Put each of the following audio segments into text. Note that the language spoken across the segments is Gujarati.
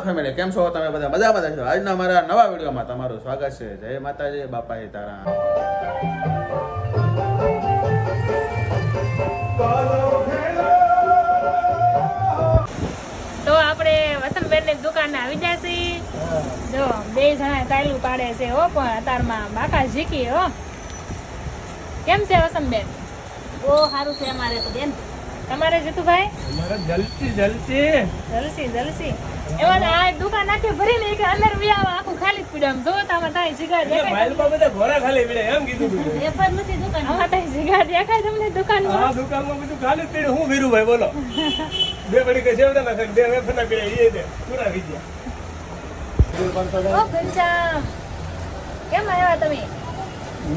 ફેમિલી, કેમ છો તમે બધા? મજામાં છો? આજના અમારા નવા વિડીયોમાં તમારું સ્વાગત છે. જય માતાજી, બાપા સીતારામ. તો આપણે વસંતબેનની દુકાને આવી જશે. જો બે જણા ચાલ્યું પાડે છે હો, પણ અતારમાં બાકા ઝીકી હો. કેમ છે વસંતબેન? બહુ સારું છે અમારે તો બેન. તમારે જીતુભાઈ? અમારે જલસી એમાં આ દુકાન આખી ભરીને એક અંદર વિયાવા આખું ખાલી જ પડ્યું. જો તમે તાઈ જીગા દેખાય માલમાં બધા ઘોડા ખાલી પડે એમ કીધું તું. વેપાર નથી દુકાન. આમાં તાઈ જીગા દેખાય તમને દુકાનમાં? આ દુકાનમાં બધું ખાલી જ પડ્યું. હું વીરુભાઈ બોલો. બે ઘડી કે સેવડા ના થાય, બે વેફર ના પડ્યા એ દે પૂરા વિદ્યા. ઓ ઘનશ્યામ, કેમ આવ્યા તમે?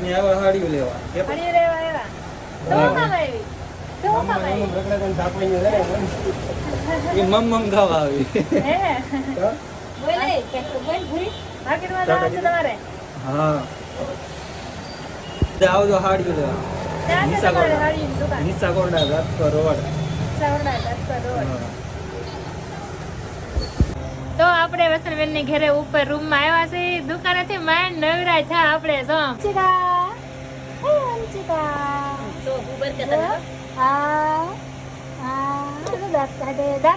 મેં આવા હાડીઓ લેવા ફરી રહેવા આવ્યા તો કામ આવી? તો કામ આવી? એ મમ ખાવા આવી. હે બોલે કે તો બોલ ભૂરી. માર્કેટમાં જવાનું છે તમારે? હા, આવજો હાડીઓ લેવા. ત્યાં છે તમારે હાડીની દુકાન? નીચા કોરડા રાજકોટ રોડ. સાવરડા રાજકોટ રોડ. તો આપણે વસંતબેનની ઘરે ઉપર રૂમમાં આવ્યા છે. દુકાનેથી માંડ નવરા થા આપણે. જો અંચિકા, હે અંચિકા, તો ઉબર કે તને હા દાંત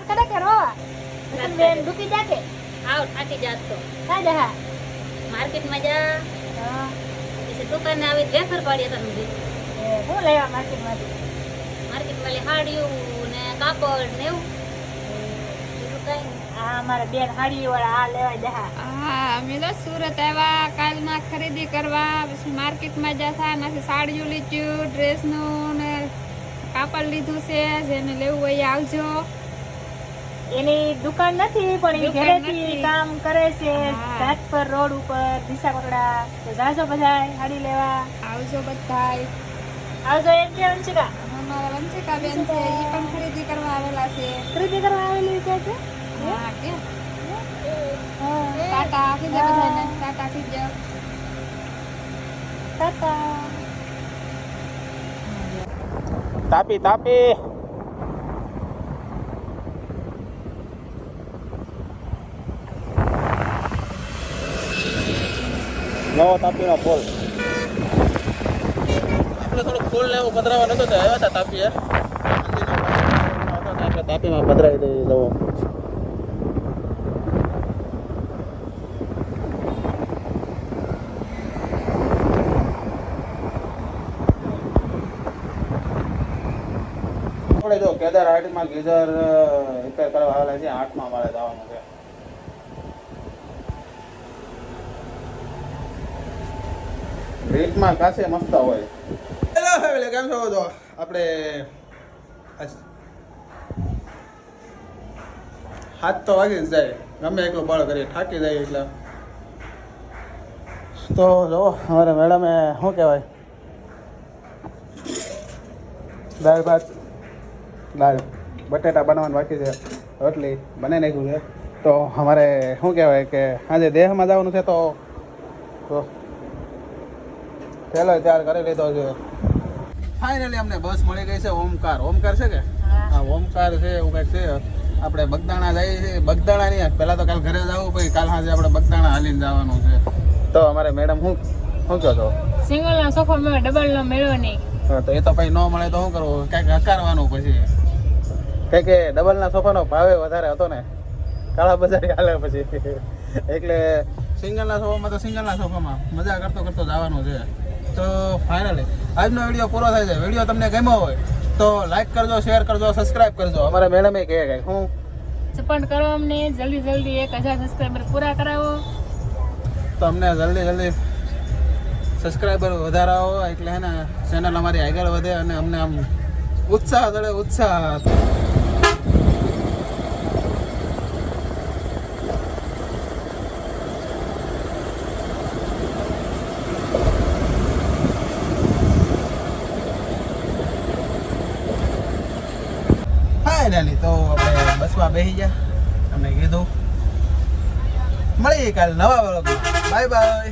કાઢે કે રોવા? વસંતબેન દુખી જાકે? આવ થાકી જાત તો કા જા? માર્કેટમાં જા પછી દુકાને આવી વેફર પાડી તને હું લેવા માર્કેટમાંથી? માર્કેટમાં લે હાડિયું ને કાપડ ને એવું બીજું કાંઈ નહીં. આ અમારા બેન હાડી વાળા આ લેવા જા. હા, અમે તો સુરત આવ્યા કાલમાં ખરીદી કરવા, પછી માર્કેટમાં જતા, નાથી સાડીઓ લીધું, ડ્રેસનું ને કાપડ લીધું છે. જેને લેવું હોય આવજો. એની દુકાન નથી પણ એ દુકાન ઘરેથી નથી. કામ કરે છે. હા. રાજપર રોડ ઉપર દિશા પકડા. તો જાજો બધાય હાડી લેવા. આવજો બધાય. આવજો એમ કે અંશિકા અમારા વંશિકા બેન છે, એ પણ ખરીદી કરવા આવેલા છે. ખરીદી કરવા આવેલી છે કે? હા, કે હા. ટાટા આપી દે બધાને, ટાટા આપી દે. ટાટા. તાપી તાપી નવો તાપીનો ફૂલ. આપણે થોડું ફૂલ ને એવું પધરાવા નતો તો આવ્યા હતા તાપીએ. આપણે તાપીમાં પધરાવી દઈએ. જવો આપણે જો કેદાર હાટીમાં ગીઝર રિપેર કરવા આવેલા છે. 8માં મારે જવાનું છે. રેટમાં કાસે મસ્ત હોય. હેલો ફેમિલી, કેમ છો? તો આપણે હાથ તો વાગી જ જાય, ગમે એટલું બળ કરીએ થાકી જાય એટલે. તો જો અમારે મેડમે શું કહેવાય, દાળ ભાત દાળ બટેટા બનાવવાનું બાકી છે. રોટલી બનાવી નાખ્યું છે. તો અમારે શું કહેવાય કે આજે દેહમાં જવાનું છે. તો પહેલો તૈયાર કરી લીધો છે. ફાઇનલી અમને બસ મળી ગઈ છે. ઓમકાર છે કે હા ઓમકાર છે, એવું કંઈક છે. આપણે બગદાણા જઈએ છીએ. બગદાણા નહીં, પહેલાં તો કાલ ઘરે જવું, પછી કાલ સાંજે આપણે બગદાણા હાલીને જવાનું છે. તો અમારે મેડમ શું કહો છો? સિંગલનો સોફો મેળો, ડબલનો મેળો નહીં. હા, તો એ તો પછી ન મળે તો શું કરવું? કંઈક હકારવાનું પછી. કંઈક કે ડબલના સોફાનો ભાવે વધારે હતો ને, કાળા બજારી હાલે પછી. એટલે સિંગલના સોફામાં તો સિંગલના સોફામાં મજા કરતો કરતો જવાનું છે. તો ફાઇનલી આજનો વિડીયો પૂરો થાય છે. વિડીયો તમને ગમ્યો હોય તો લાઈક કરજો, શેર કરજો, સબસ્ક્રાઇબ કરજો. અમારા મેડમે કહે કે હું સપોર્ટ કરો અમને. જલ્દી 1000 સબસ્ક્રાઈબર પૂરા કરાવો. તો અમને જલ્દી સબસ્ક્રાઈબર વધારાવો, એટલે હે ને ચેનલ અમારી આગળ વધે અને અમને આમ ઉત્સાહ ચડે. ઉત્સાહ ફાઇનલી તો આપણે બસમાં બેસી ગયા. તમને કીધું મળીએ કાલે નવા વ્લોગમાં. Bye bye.